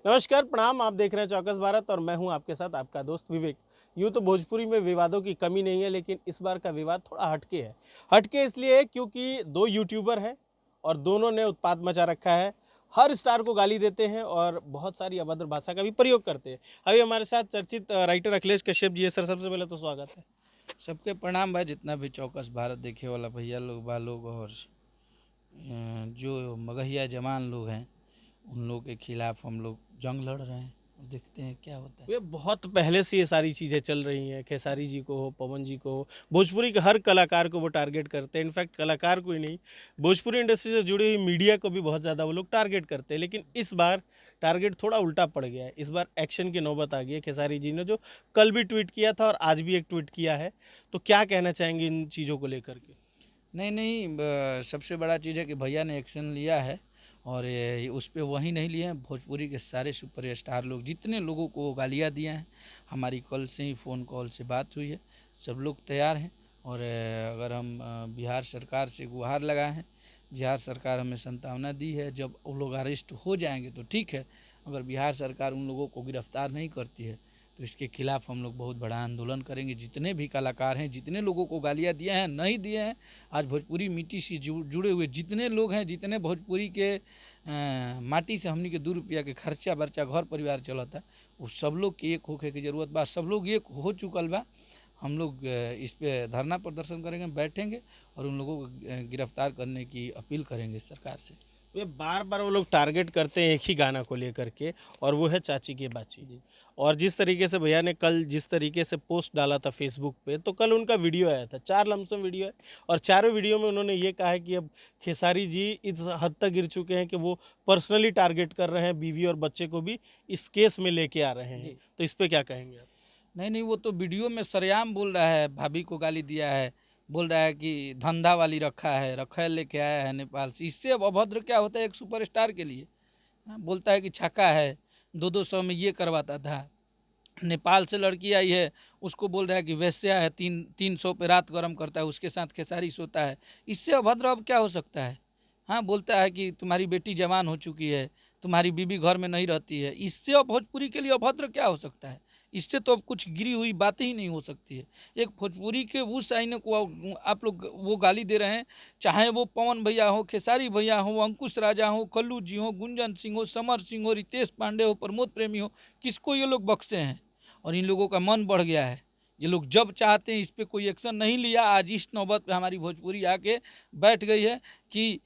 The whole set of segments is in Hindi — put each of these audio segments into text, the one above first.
नमस्कार, प्रणाम। आप देख रहे हैं चौकस भारत और मैं हूं आपके साथ आपका दोस्त विवेक। यूँ तो भोजपुरी में विवादों की कमी नहीं है, लेकिन इस बार का विवाद थोड़ा हटके है। हटके इसलिए है क्योंकि दो यूट्यूबर हैं और दोनों ने उत्पात मचा रखा है। हर स्टार को गाली देते हैं और बहुत सारी अभद्र भाषा का भी प्रयोग करते हैं। अभी हमारे साथ चर्चित राइटर अखिलेश कश्यप जी है। सर, सबसे पहले तो स्वागत है। सबके प्रणाम भाई, जितना भी चौकस भारत देखे वाला भैया लोग बा लोग और जो मगहिया जवान लोग हैं उन लोग के खिलाफ हम लोग जंग लड़ रहे हैं। देखते हैं क्या होता है। ये बहुत पहले से ये सारी चीज़ें चल रही हैं। खेसारी जी को हो, पवन जी को हो, भोजपुरी के हर कलाकार को वो टारगेट करते हैं। इनफैक्ट कलाकार को ही नहीं, भोजपुरी इंडस्ट्री से जुड़ी हुई मीडिया को भी बहुत ज़्यादा वो लोग टारगेट करते हैं। लेकिन इस बार टारगेट थोड़ा उल्टा पड़ गया है। इस बार एक्शन की नौबत आ गई है। खेसारी जी ने जो कल भी ट्वीट किया था और आज भी एक ट्वीट किया है, तो क्या कहना चाहेंगे इन चीज़ों को लेकर के? नहीं नहीं, सबसे बड़ा चीज़ है कि भैया ने एक्शन लिया है। और उस पर वही नहीं लिए हैं, भोजपुरी के सारे सुपर स्टार लोग जितने लोगों को गालियाँ दिए हैं। हमारी कल से ही फ़ोन कॉल से बात हुई है, सब लोग तैयार हैं। और अगर हम बिहार सरकार से गुहार लगाए हैं, बिहार सरकार हमें संभावना दी है, जब वो लोग अरेस्ट हो जाएंगे तो ठीक है। अगर बिहार सरकार उन लोगों को गिरफ्तार नहीं करती है तो इसके खिलाफ हम लोग बहुत बड़ा आंदोलन करेंगे। जितने भी कलाकार हैं, जितने लोगों को गालियाँ दिए हैं, नहीं दिए हैं, आज भोजपुरी मिट्टी से जुड़े हुए जितने लोग हैं, जितने भोजपुरी के माटी से हमनी के 2 रुपया के खर्चा बर्चा घर परिवार चलता, वो सब लोग के एक होके की जरूरत बा। सब लोग एक हो चुकल बा। हम लोग इस पे धरना प्रदर्शन करेंगे, बैठेंगे और उन लोगों को गिरफ्तार करने की अपील करेंगे सरकार से। वे बार बार वो लोग टारगेट करते हैं एक ही गाना को लेकर के, और वो है चाची की बाची। जी। और जिस तरीके से भैया ने कल जिस तरीके से पोस्ट डाला था फेसबुक पे, तो कल उनका वीडियो आया था, 4 लमसम वीडियो है। और चारों वीडियो में उन्होंने ये कहा है कि अब खेसारी जी इस हद तक गिर चुके हैं कि वो पर्सनली टारगेट कर रहे हैं, बीवी और बच्चे को भी इस केस में लेके आ रहे हैं। जी। तो इस पे क्या कहेंगे आप? नहीं नहीं, वो तो वीडियो में सरेआम बोल रहा है, भाभी को गाली दिया है। बोल रहा है कि धंधा वाली रखा है, रखैल लेके आया है नेपाल से। इससे अब अभद्र क्या होता है एक सुपरस्टार के लिए। हाँ, बोलता है कि छक्का है, 200-200 में ये करवाता था। नेपाल से लड़की आई है, उसको बोल रहा है कि वैश्या है, 300 पे रात गरम करता है, उसके साथ खेसारी सोता है। इससे अभद्र अब क्या हो सकता है। हाँ, बोलता है कि तुम्हारी बेटी जवान हो चुकी है, तुम्हारी बीबी घर में नहीं रहती है। इससे अब भोजपुरी के लिए अभद्र क्या हो सकता है। इससे तो अब कुछ गिरी हुई बातें ही नहीं हो सकती है। एक भोजपुरी के उस आईने को आप लोग वो गाली दे रहे हैं। चाहे वो पवन भैया हो, खेसारी भैया हो, अंकुश राजा हो, कल्लू जी हो, गुंजन सिंह हो, समर सिंह हो, रितेश पांडे हो, प्रमोद प्रेमी हो, किसको ये लोग बख्शे हैं। और इन लोगों का मन बढ़ गया है। ये लोग जब चाहते हैं इस पर कोई एक्शन नहीं लिया। आज इस नौबत पे हमारी भोजपुरी आके बैठ गई है कि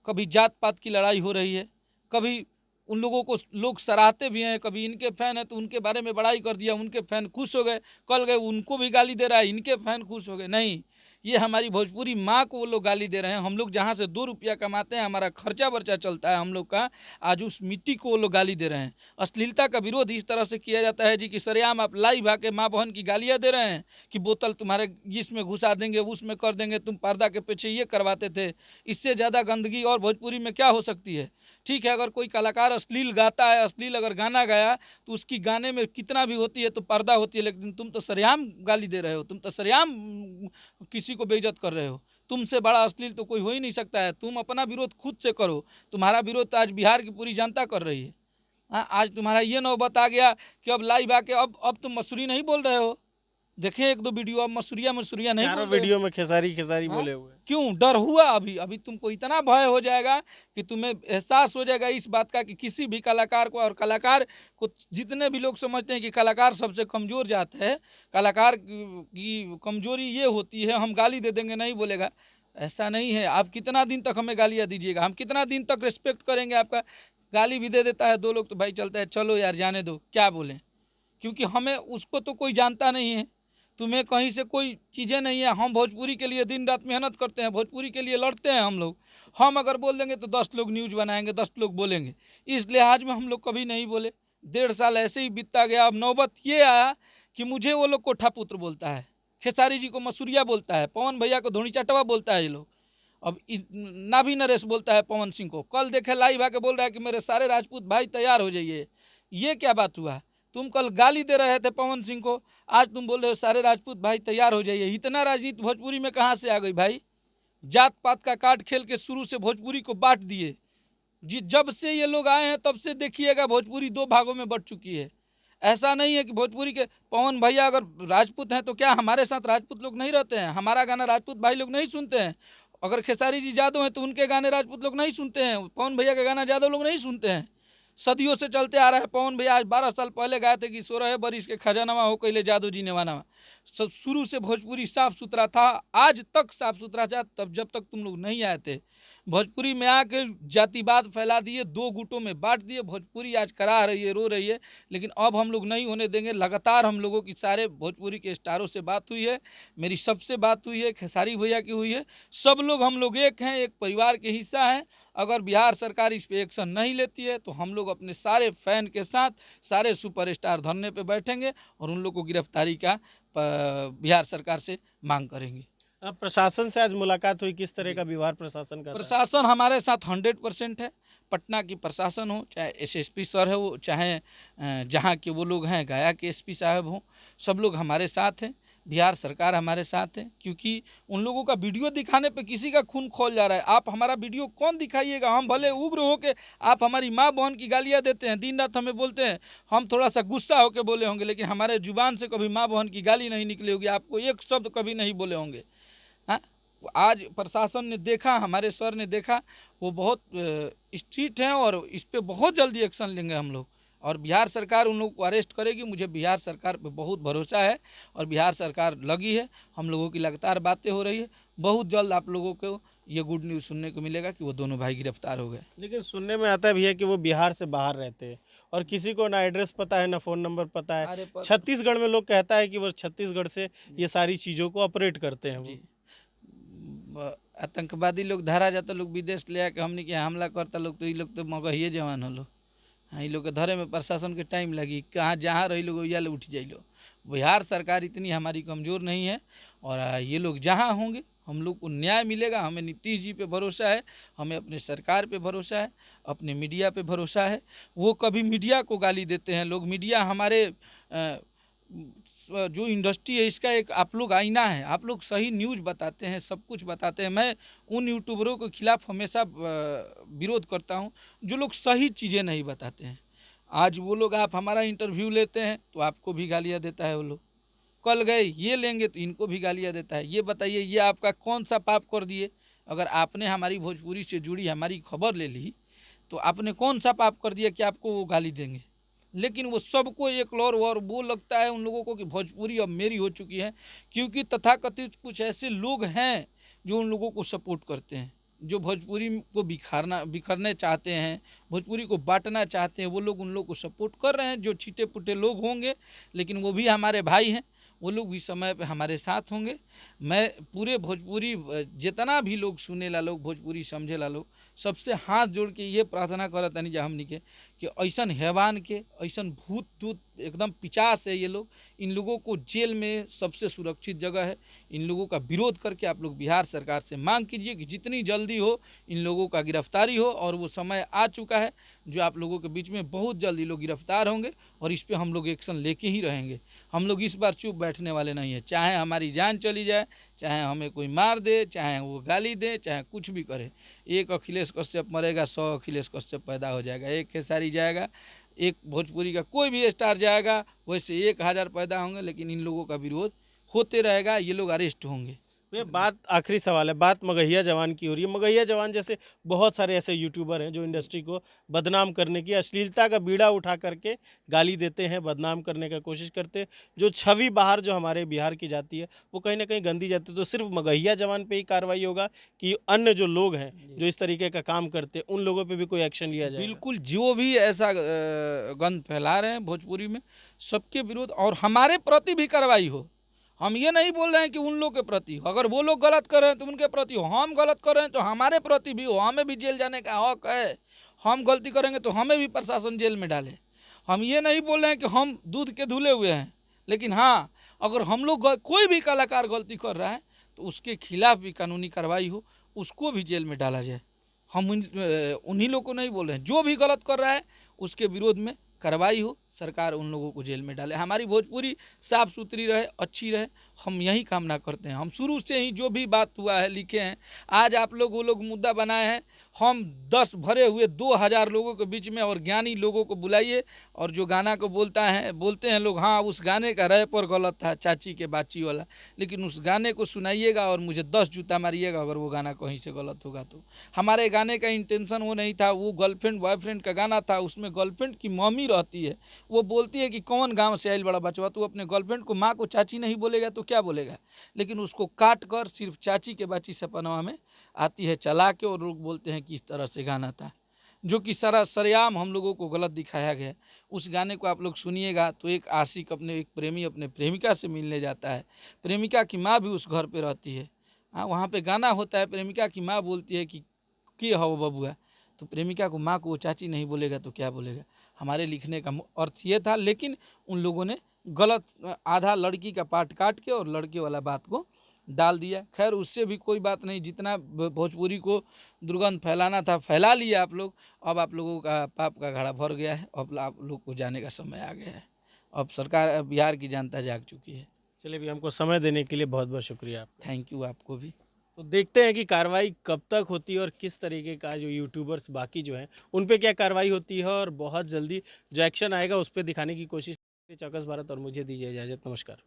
कभी जात पात की लड़ाई हो रही है, कभी उन लोगों को लोग सराहते भी हैं, कभी इनके फैन है तो उनके बारे में बड़ाई कर दिया, उनके फैन खुश हो गए। कल गए उनको भी गाली दे रहा है, इनके फैन खुश हो गए। नहीं, ये हमारी भोजपुरी माँ को वो लोग गाली दे रहे हैं। हम लोग जहाँ से 2 रुपया कमाते हैं, हमारा खर्चा बर्चा चलता है हम लोग का, आज उस मिट्टी को वो लोग गाली दे रहे हैं। अश्लीलता का विरोध इस तरह से किया जाता है जी कि सरेआम आप लाइव आके माँ बहन की गालियाँ दे रहे हैं कि बोतल तुम्हारे इसमें घुसा देंगे, उसमें कर देंगे, तुम पर्दा के पीछे ये करवाते थे। इससे ज़्यादा गंदगी और भोजपुरी में क्या हो सकती है। ठीक है, अगर कोई कलाकार अश्लील गाता है, अश्लील अगर गाना गाया तो उसकी गाने में कितना भी होती है तो पर्दा होती है, लेकिन तुम तो सरेआम गाली दे रहे हो, तुम तो सरेआम किसी को बेइज्जत कर रहे हो। तुमसे बड़ा अश्लील तो कोई हो ही नहीं सकता है। तुम अपना विरोध खुद से करो। तुम्हारा विरोध तो आज बिहार की पूरी जनता कर रही है। हाँ, आज तुम्हारा ये नौबत आ गया कि अब लाइव आके अब तुम मसूरी नहीं बोल रहे हो। देखे एक दो वीडियो, अब मसूरिया मसूरिया नहीं चारों बोल रहे हो। वीडियो में खेसारी खेसारी हाँ, बोले हुए हैं। क्यों डर हुआ। अभी अभी तुमको इतना भय हो जाएगा कि तुम्हें एहसास हो जाएगा इस बात का कि किसी भी कलाकार को, और कलाकार को जितने भी लोग समझते हैं कि कलाकार सबसे कमज़ोर जात है, कलाकार की कमज़ोरी ये होती है हम गाली दे देंगे नहीं बोलेगा, ऐसा नहीं है। आप कितना दिन तक हमें गालियाँ दीजिएगा, हम कितना दिन तक रिस्पेक्ट करेंगे आपका। गाली भी दे देता है 2 लोग तो भाई चलता है, चलो यार जाने दो, क्या बोलें। क्योंकि हमें उसको तो कोई जानता नहीं है, तुम्हें कहीं से कोई चीज़ें नहीं है। हम भोजपुरी के लिए दिन रात मेहनत करते हैं, भोजपुरी के लिए लड़ते हैं हम लोग। हम अगर बोल देंगे तो 10 लोग न्यूज़ बनाएंगे, 10 लोग बोलेंगे। इस लिहाज में हम लोग कभी नहीं बोले। 1.5 साल ऐसे ही बीतता गया। अब नौबत ये आया कि मुझे वो लोग कोठा पुत्र बोलता है, खेसारी जी को मसूरिया बोलता है, पवन भैया को धोनी चटवा बोलता है ये लोग। अब नाभी नरेश बोलता है पवन सिंह को। कल देखे लाइव आके बोल रहा है कि मेरे सारे राजपूत भाई तैयार हो जाइए। ये क्या बात हुआ। तुम कल गाली दे रहे थे पवन सिंह को, आज तुम बोल रहे हो सारे राजपूत भाई तैयार हो जाइए। इतना राजनीति भोजपुरी में कहाँ से आ गई भाई। जात पात का काट खेल के शुरू से भोजपुरी को बांट दिए। जब से ये लोग आए हैं तब से देखिएगा भोजपुरी दो भागों में बट चुकी है। ऐसा नहीं है कि भोजपुरी के पवन भैया अगर राजपूत हैं तो क्या हमारे साथ राजपूत लोग नहीं रहते हैं? हमारा गाना राजपूत भाई लोग नहीं सुनते हैं? अगर खेसारी जी यादव हैं तो उनके गाने राजपूत लोग नहीं सुनते हैं? पवन भैया का गाना यादव लोग नहीं सुनते हैं? सदियों से चलते आ रहा है। पवन भैया आज 12 साल पहले गाए थे कि 16 बरिस के खजानवा हो कैले जादू जी नेवानवा। सब शुरू से भोजपुरी साफ सुथरा था, आज तक साफ सुथरा था, तब जब तक तुम लोग नहीं आए थे। भोजपुरी में आके जातिवाद फैला दिए, दो गुटों में बांट दिए। भोजपुरी आज करा रही है, रो रही है, लेकिन अब हम लोग नहीं होने देंगे। लगातार हम लोगों की सारे भोजपुरी के स्टारों से बात हुई है, मेरी सबसे बात हुई है, खेसारी भैया की हुई है। सब लोग हम लोग एक हैं, एक परिवार के हिस्सा हैं। अगर बिहार सरकार इस पे एक्शन नहीं लेती है तो हम लोग अपने सारे फैन के साथ सारे सुपरस्टार धरने पे बैठेंगे और उन लोग को गिरफ्तारी का बिहार सरकार से मांग करेंगे। अब प्रशासन से आज मुलाकात हुई, किस तरह का व्यवहार प्रशासन का था? प्रशासन हमारे साथ 100% है। पटना की प्रशासन हो, चाहे एसएसपी सर है वो, चाहे जहाँ के वो लोग हैं, गया के एसपी साहब हों, सब लोग हमारे साथ हैं। बिहार सरकार हमारे साथ है, क्योंकि उन लोगों का वीडियो दिखाने पे किसी का खून खौल जा रहा है। आप हमारा वीडियो कौन दिखाइएगा? हम भले उग्र हो के आप हमारी माँ बहन की गालियाँ देते हैं, दिन रात हमें बोलते हैं, हम थोड़ा सा गुस्सा होकर बोले होंगे, लेकिन हमारे जुबान से कभी माँ बहन की गाली नहीं निकली होगी, आपको एक शब्द कभी नहीं बोले होंगे। हाँ, आज प्रशासन ने देखा, हमारे सर ने देखा, वो बहुत स्ट्रिक्ट हैं और इस पे बहुत जल्दी एक्शन लेंगे हम लोग। और बिहार सरकार उन लोगों को अरेस्ट करेगी। मुझे बिहार सरकार पे बहुत भरोसा है और बिहार सरकार लगी है। हम लोगों की लगातार बातें हो रही है। बहुत जल्द आप लोगों को ये गुड न्यूज़ सुनने को मिलेगा कि वो दोनों भाई गिरफ्तार हो गए। लेकिन सुनने में आता है भैया कि वो बिहार से बाहर रहते हैं और किसी को ना एड्रेस पता है ना फ़ोन नंबर पता है। अरे छत्तीसगढ़ में लोग कहता है कि वो छत्तीसगढ़ से ये सारी चीज़ों को ऑपरेट करते हैं वो। जी, आतंकवादी लोग धरा जाता, लोग विदेश ले आके हमने के हमला करता लोग, तो ये लोग तो मगहिए जवान हो। हाँ, ये लोग के धरे में प्रशासन के टाइम लगी, कहाँ जहाँ रही लोग या उठ जाइए लो। बिहार सरकार इतनी हमारी कमज़ोर नहीं है और ये लोग जहाँ होंगे हम लोग को न्याय मिलेगा। हमें नीतीश जी पे भरोसा है, हमें अपने सरकार पे भरोसा है, अपने मीडिया पे भरोसा है। वो कभी मीडिया को गाली देते हैं लोग। मीडिया हमारे जो इंडस्ट्री है इसका एक आप लोग आईना है। आप लोग सही न्यूज़ बताते हैं, सब कुछ बताते हैं। मैं उन यूट्यूबरों के खिलाफ हमेशा विरोध करता हूं जो लोग सही चीज़ें नहीं बताते हैं। आज वो लोग, आप हमारा इंटरव्यू लेते हैं तो आपको भी गालियां देता है वो लोग। कल गए ये लेंगे तो इनको भी गालियां देता है। ये बताइए, ये आपका कौन सा पाप कर दिए? अगर आपने हमारी भोजपुरी से जुड़ी हमारी खबर ले ली तो आपने कौन सा पाप कर दिया कि आपको वो गाली देंगे? लेकिन वो सबको एक लौर और वो लगता है उन लोगों को कि भोजपुरी अब मेरी हो चुकी है, क्योंकि तथाकथित कुछ ऐसे लोग हैं जो उन लोगों को सपोर्ट करते हैं, जो भोजपुरी को बिखरने चाहते हैं, भोजपुरी को बांटना चाहते हैं। वो लोग उन लोग को सपोर्ट कर रहे हैं। जो छीटे पुटे लोग होंगे, लेकिन वो भी हमारे भाई हैं, वो लोग भी समय पे हमारे साथ होंगे। मैं पूरे भोजपुरी जितना भी लोग सुने ला लोग, भोजपुरी समझे ला लोग, सबसे हाथ जोड़ के ये प्रार्थना करत तनी जा हमनी के कि ऐसन हैवान के, ऐसन भूत दूत एकदम पिचास है ये लोग, इन लोगों को जेल में सबसे सुरक्षित जगह है। इन लोगों का विरोध करके आप लोग बिहार सरकार से मांग कीजिए कि जितनी जल्दी हो इन लोगों का गिरफ्तारी हो। और वो समय आ चुका है जो आप लोगों के बीच में बहुत जल्दी लोग गिरफ्तार होंगे और इस पर हम लोग एक्शन लेके ही रहेंगे। हम लोग इस बार चुप बैठने वाले नहीं हैं। चाहे हमारी जान चली जाए, चाहे हमें कोई मार दे, चाहे वो गाली दे, चाहे कुछ भी करे। एक अखिलेश कश्यप मरेगा, 100 अखिलेश कश्यप पैदा हो जाएगा। एक खेसारी जाएगा, एक भोजपुरी का कोई भी स्टार जाएगा, वैसे 1000 पैदा होंगे। लेकिन इन लोगों का विरोध होते रहेगा, ये लोग अरेस्ट होंगे। ये बात आखिरी सवाल है, बात मगहिया जवान की हो रही है। मगहिया जवान जैसे बहुत सारे ऐसे यूट्यूबर हैं जो इंडस्ट्री को बदनाम करने की, अश्लीलता का बीड़ा उठा करके गाली देते हैं, बदनाम करने का कोशिश करते हैं। जो छवि बाहर जो हमारे बिहार की जाती है वो कहीं ना कहीं गंदी जाती है। तो सिर्फ मगहिया जवान पे ही कार्रवाई होगा कि अन्य जो लोग हैं जो इस तरीके का काम करते हैं उन लोगों पर भी कोई एक्शन लिया जाए? बिल्कुल, जो भी ऐसा गंद फैला रहे हैं भोजपुरी में, सबके विरोध और हमारे प्रति भी कार्रवाई हो। हम ये नहीं बोल रहे हैं कि उन लोग के प्रति हो, अगर वो लोग गलत कर रहे हैं तो उनके प्रति हो। हम गलत कर रहे हैं तो हमारे प्रति भी हो, हमें भी जेल जाने का हक है। हम गलती करेंगे तो हमें भी प्रशासन जेल में डाले। हम ये नहीं बोल रहे हैं कि हम दूध के धुले हुए हैं, लेकिन हाँ, अगर हम लोग कोई भी कलाकार गलती कर रहा है तो उसके खिलाफ भी कानूनी कार्रवाई हो, उसको भी जेल में डाला जाए। हम उन्हीं लोग को नहीं बोल रहे हैं, जो भी गलत कर रहा है उसके विरोध में कार्रवाई हो, सरकार उन लोगों को जेल में डाले। हमारी भोजपुरी साफ़ सुथरी रहे, अच्छी रहे, हम यही कामना करते हैं। हम शुरू से ही जो भी बात हुआ है लिखे हैं, आज आप लोग वो लोग मुद्दा बनाए हैं, हम 10 भरे हुए 2000 लोगों के बीच में और ज्ञानी लोगों को बुलाइए, और जो गाना को बोलते हैं लोग, हाँ उस गाने का रैप पर गलत था, चाची के बाची वाला, लेकिन उस गाने को सुनाइएगा और मुझे 10 जूता मारिएगा अगर वो गाना कहीं से गलत होगा तो। हमारे गाने का इंटेंशन वो नहीं था, वो गर्लफ्रेंड बॉयफ्रेंड का गाना था। उसमें गर्लफ्रेंड की मम्मी रहती है, वो बोलती है कि कौन गांव से आइल बड़ा बचवा, तू अपने गर्लफ्रेंड को माँ को चाची नहीं बोलेगा तो क्या बोलेगा। लेकिन उसको काट कर सिर्फ चाची के बाची सपनवा में आती है चला के, और लोग बोलते हैं कि इस तरह से गाना था, जो कि सरेआम हम लोगों को गलत दिखाया गया। उस गाने को आप लोग सुनिएगा तो एक आशिक एक प्रेमी अपने प्रेमिका से मिलने जाता है, प्रेमिका की माँ भी उस घर पे रहती है। हाँ, वहाँ पे गाना होता है, प्रेमिका की माँ बोलती है कि हो बबुआ, तो प्रेमिका को माँ को वो चाची नहीं बोलेगा तो क्या बोलेगा। हमारे लिखने का अर्थ ये था, लेकिन उन लोगों ने गलत आधा लड़की का पार्ट काट के और लड़के वाला बात को डाल दिया। खैर उससे भी कोई बात नहीं, जितना भोजपुरी को दुर्गंध फैलाना था फैला लिया आप लोग। अब आप लोगों का पाप का घड़ा भर गया है, अब आप लोग को जाने का समय आ गया है। अब सरकार, बिहार की जनता जाग चुकी है। चलिए, भी हमको समय देने के लिए बहुत बहुत शुक्रिया आपका। थैंक यू आपको भी। तो देखते हैं कि कार्रवाई कब तक होती है और किस तरीके का जो यूट्यूबर्स बाकी जो हैं उन पे क्या कार्रवाई होती है, और बहुत जल्दी जो एक्शन आएगा उस पर दिखाने की कोशिश। चौकस भारत और मुझे दीजिए इजाज़त। नमस्कार।